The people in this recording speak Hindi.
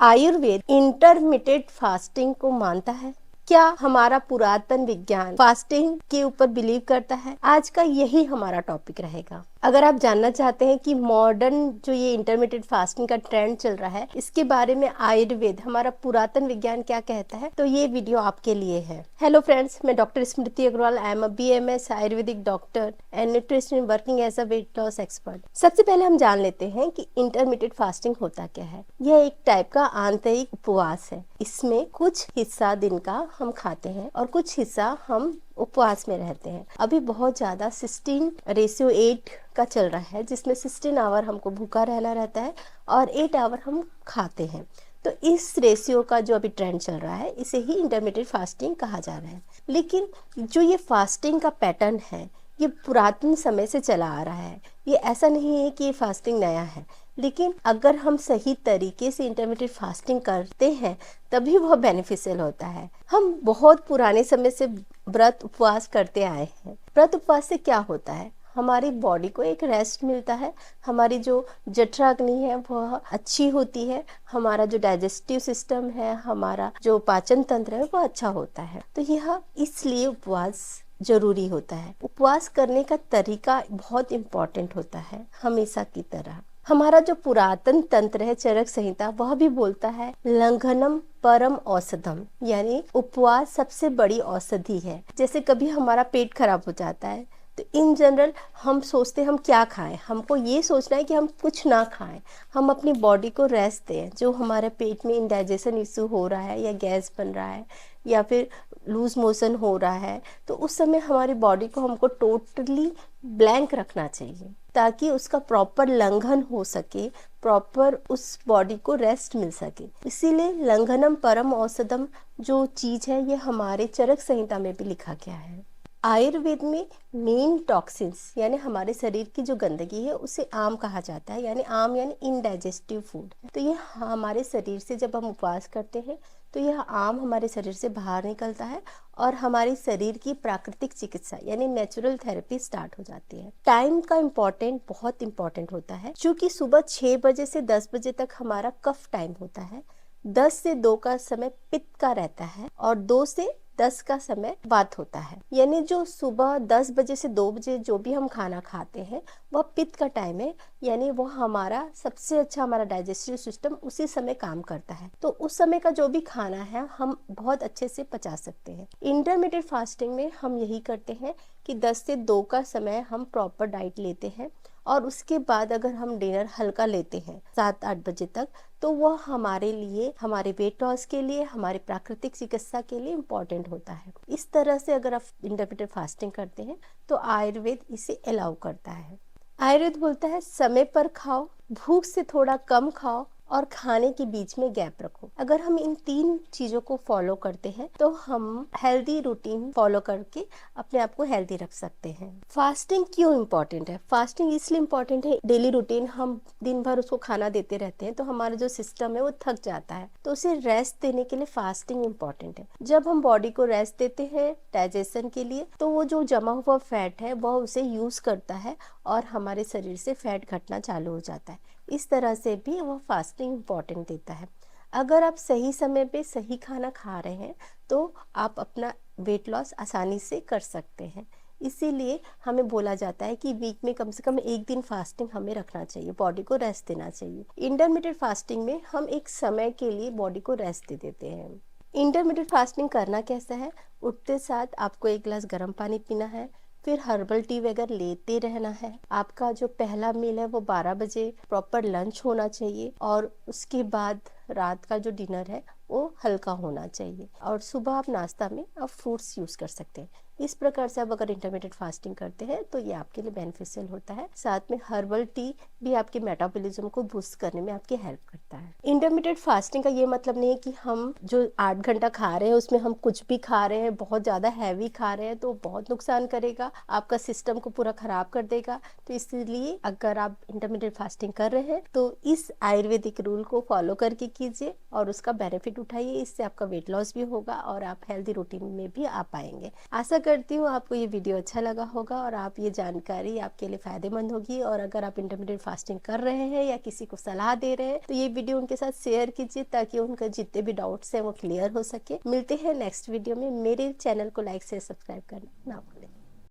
आयुर्वेद इंटरमिटेंट फास्टिंग को मानता है। क्या हमारा पुरातन विज्ञान फास्टिंग के ऊपर बिलीव करता है? आज का यही हमारा टॉपिक रहेगा। अगर आप जानना चाहते हैं कि मॉडर्न जो ये इंटरमिटेंट फास्टिंग का ट्रेंड चल रहा है, इसके बारे में आयुर्वेद हमारा पुरातन विज्ञान क्या कहता है, तो ये वीडियो आपके लिए है। हेलो फ्रेंड्स, मैं doctor Smriti Agarwal. I am a BMS Ayurvedic doctor and nutritionist working as a weight loss expert. सबसे पहले हम जान लेते हैं कि इंटरमिटेंट फास्टिंग होता क्या है। यह एक टाइप का आंतरिक उपवास है। इसमें कुछ हिस्सा दिन का हम खाते हैं और कुछ हिस्सा हम उपवास में रहते हैं। अभी बहुत ज्यादा 16:8 का चल रहा है, जिसमें 16 आवर हमको भूखा रहना रहता है और 8 आवर हम खाते हैं। तो इस रेशियो का जो अभी ट्रेंड चल रहा है, इसे ही इंटरमिटेंट फास्टिंग कहा जा रहा है। लेकिन जो ये फास्टिंग का पैटर्न है, ये पुरातन समय से चला आ रहा है। ये ऐसा नहीं है कि ये फास्टिंग नया है, लेकिन अगर हम सही तरीके से इंटरमिटेंट फास्टिंग करते हैं तभी वह बेनिफिशियल होता है। हम बहुत पुराने समय से व्रत उपवास करते आए हैं। व्रत उपवास से क्या होता है, हमारी बॉडी को एक रेस्ट मिलता है, हमारी जो जठराग्नि है वह अच्छी होती है, हमारा जो डाइजेस्टिव सिस्टम है, हमारा जो पाचन तंत्र है वह अच्छा होता है। तो यह इसलिए उपवास जरूरी होता है। उपवास करने का तरीका बहुत इम्पोर्टेंट होता है। हमेशा की तरह हमारा जो पुरातन तंत्र है, चरक संहिता, वह भी बोलता है लंघनम परम औषधम, यानी उपवास सबसे बड़ी औषधि है। जैसे कभी हमारा पेट खराब हो जाता है तो इन जनरल हम सोचते हैं हम क्या खाएं। हमको ये सोचना है कि हम कुछ ना खाएं, हम अपनी बॉडी को रेस्ट दें। जो हमारे पेट में इंडाइजेशन इशू हो रहा है या गैस बन रहा है या फिर लूज मोशन हो रहा है, तो उस समय हमारी बॉडी को हमको टोटली ब्लैंक रखना चाहिए ताकि उसका प्रॉपर लंघन हो सके, प्रॉपर उस बॉडी को रेस्ट मिल सके। इसीलिए लंघनम परम औषधम जो चीज है, ये हमारे चरक संहिता में भी लिखा गया है। आयुर्वेद में मेन टॉक्सिन्स यानी हमारे शरीर की जो गंदगी है उसे आम कहा जाता है, यानी आम यानी इनडाइजेस्टिव फूड। तो ये हमारे शरीर से जब हम उपवास करते हैं तो यह आम हमारे शरीर से बाहर निकलता है और हमारे शरीर की प्राकृतिक चिकित्सा यानी नेचुरल थेरेपी स्टार्ट हो जाती है। टाइम का बहुत इम्पोर्टेंट होता है, क्योंकि सुबह 6 बजे से 10 बजे तक हमारा कफ टाइम होता है, 10 से 2 का समय पित्त का रहता है और 2 से 10 का समय वात होता है। यानी जो सुबह 10 बजे से 2 बजे जो भी हम खाना खाते हैं वह पित्त का टाइम है, यानी वह हमारा सबसे अच्छा हमारा डाइजेस्टिव सिस्टम उसी समय काम करता है। तो उस समय का जो भी खाना है हम बहुत अच्छे से पचा सकते हैं। इंटरमिटेंट फास्टिंग में हम यही करते हैं कि 10 से 2 का समय हम प्रॉपर डाइट लेते हैं और उसके बाद अगर हम डिनर हल्का लेते हैं 7-8 बजे तक, तो वह हमारे लिए, हमारे वेट लॉस के लिए, हमारे प्राकृतिक चिकित्सा के लिए इम्पोर्टेंट होता है। इस तरह से अगर आप इंटरमिटेंट फास्टिंग करते हैं तो आयुर्वेद इसे अलाउ करता है। आयुर्वेद बोलता है समय पर खाओ, भूख से थोड़ा कम खाओ और खाने के बीच में गैप रखो। अगर हम इन 3 चीजों को फॉलो करते हैं तो हम हेल्दी रूटीन फॉलो करके अपने आप को हेल्दी रख सकते हैं। फास्टिंग क्यों इम्पोर्टेंट है? फास्टिंग इसलिए इम्पोर्टेंट है, डेली रूटीन हम दिन भर उसको खाना देते रहते हैं तो हमारा जो सिस्टम है वो थक जाता है, तो उसे रेस्ट देने के लिए फास्टिंग इम्पोर्टेंट है। जब हम बॉडी को रेस्ट देते हैं डाइजेशन के लिए, तो वो जो जमा हुआ फैट है वह उसे यूज करता है और हमारे शरीर से फैट घटना चालू हो जाता है। इस तरह से भी वह फास्टिंग इम्पोर्टेंट देता है। अगर आप सही समय पे सही खाना खा रहे हैं तो आप अपना वेट लॉस आसानी से कर सकते हैं। इसीलिए हमें बोला जाता है कि वीक में कम से कम 1 दिन फास्टिंग हमें रखना चाहिए, बॉडी को रेस्ट देना चाहिए। इंटरमिटेंट फास्टिंग में हम एक समय के लिए बॉडी को रेस्ट दे देते हैं। इंटरमिटेंट फास्टिंग करना कैसा है? उठते साथ आपको 1 गिलास गर्म पानी पीना है, फिर हर्बल टी वगैरह लेते रहना है। आपका जो पहला मील है वो 12 बजे प्रॉपर लंच होना चाहिए और उसके बाद रात का जो डिनर है वो हल्का होना चाहिए और सुबह आप नाश्ता में आप फ्रूट्स यूज कर सकते हैं। इस प्रकार से आप अगर इंटरमिटेंट फास्टिंग करते हैं तो ये आपके लिए बेनिफिशियल होता है। साथ में हर्बल टी भी आपके मेटाबॉलिज्म को बूस्ट करने में आपकी हेल्प करता है। इंटरमिटेंट फास्टिंग का ये मतलब नहीं है कि हम जो 8 घंटा खा रहे हैं उसमें हम कुछ भी खा रहे हैं, बहुत ज्यादा हैवी खा रहे हैं तो बहुत नुकसान करेगा, आपका सिस्टम को पूरा खराब कर देगा। तो इसलिए अगर आप इंटरमिटेंट फास्टिंग कर रहे हैं तो इस आयुर्वेदिक रूल को फॉलो करके कीजिए और उसका बेनिफिट उठाइए। इससे आपका वेट लॉस भी होगा और आप हेल्दी रूटीन में भी आ पाएंगे। आशा करती हूँ आपको ये वीडियो अच्छा लगा होगा और आप ये जानकारी आपके लिए फायदेमंद होगी। और अगर आप इंटरमीडिएट फास्टिंग कर रहे हैं या किसी को सलाह दे रहे हैं तो ये वीडियो उनके साथ शेयर कीजिए ताकि उनका जितने भी डाउट्स हैं वो क्लियर हो सके। मिलते हैं नेक्स्ट वीडियो में। मेरे चैनल को लाइक से सब्सक्राइब करना ना भूलें।